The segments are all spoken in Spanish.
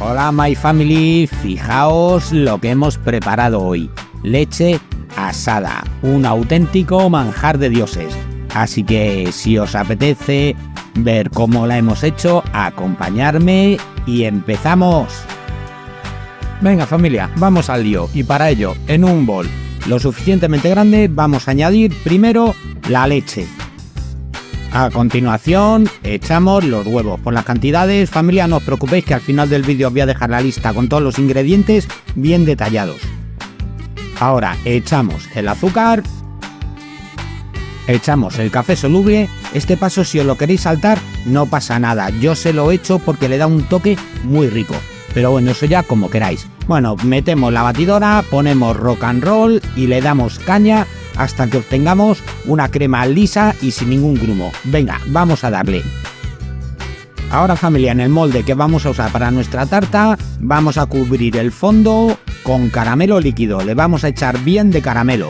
Hola my family, fijaos lo que hemos preparado hoy. Leche asada, un auténtico manjar de dioses. Así que si os apetece ver cómo la hemos hecho, acompañarme y empezamos. Venga familia, vamos al lío y para ello, en un bol lo suficientemente grande vamos a añadir primero la leche. A continuación echamos los huevos. Por las cantidades, familia, no os preocupéis que al final del vídeo os voy a dejar la lista con todos los ingredientes bien detallados. Ahora echamos el azúcar, echamos el café soluble. Este paso, si os lo queréis saltar, no pasa nada. Yo se lo echo porque le da un toque muy rico. Pero bueno, eso ya como queráis. Bueno, metemos la batidora, ponemos rock and roll y le damos caña hasta que obtengamos una crema lisa y sin ningún grumo. Venga, vamos a darle. Ahora familia, en el molde que vamos a usar para nuestra tarta, vamos a cubrir el fondo con caramelo líquido. Le vamos a echar bien de caramelo.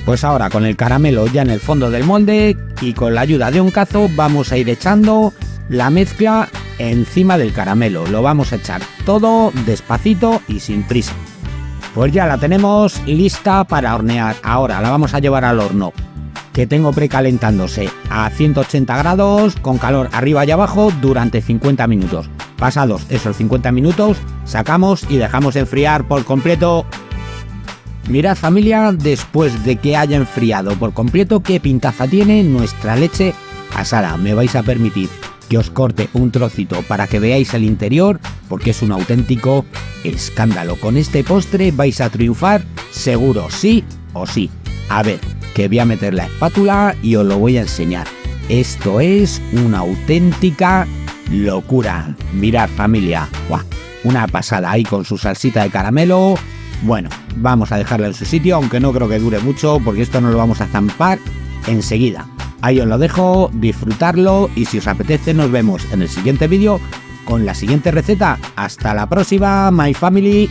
Pues ahora con el caramelo ya en el fondo del molde y con la ayuda de un cazo vamos a ir echando la mezcla encima del caramelo. Lo vamos a echar todo despacito y sin prisa. Pues ya la tenemos lista para hornear. Ahora la vamos a llevar al horno, que tengo precalentándose a 180 grados con calor arriba y abajo durante 50 minutos. Pasados esos 50 minutos, sacamos y dejamos enfriar por completo. Mirad familia, después de que haya enfriado por completo, qué pintaza tiene nuestra leche asada. Me vais a permitir que os corte un trocito para que veáis el interior, porque es un auténtico escándalo. Con este postre vais a triunfar seguro, sí o sí. A ver, que voy a meter la espátula y os lo voy a enseñar. Esto es una auténtica locura. Mirad familia, ¡guau! Una pasada ahí con su salsita de caramelo. Bueno, vamos a dejarla en su sitio, aunque no creo que dure mucho, porque esto no lo vamos a zampar enseguida. Ahí os lo dejo, disfrutarlo y si os apetece nos vemos en el siguiente vídeo con la siguiente receta. Hasta la próxima, my family.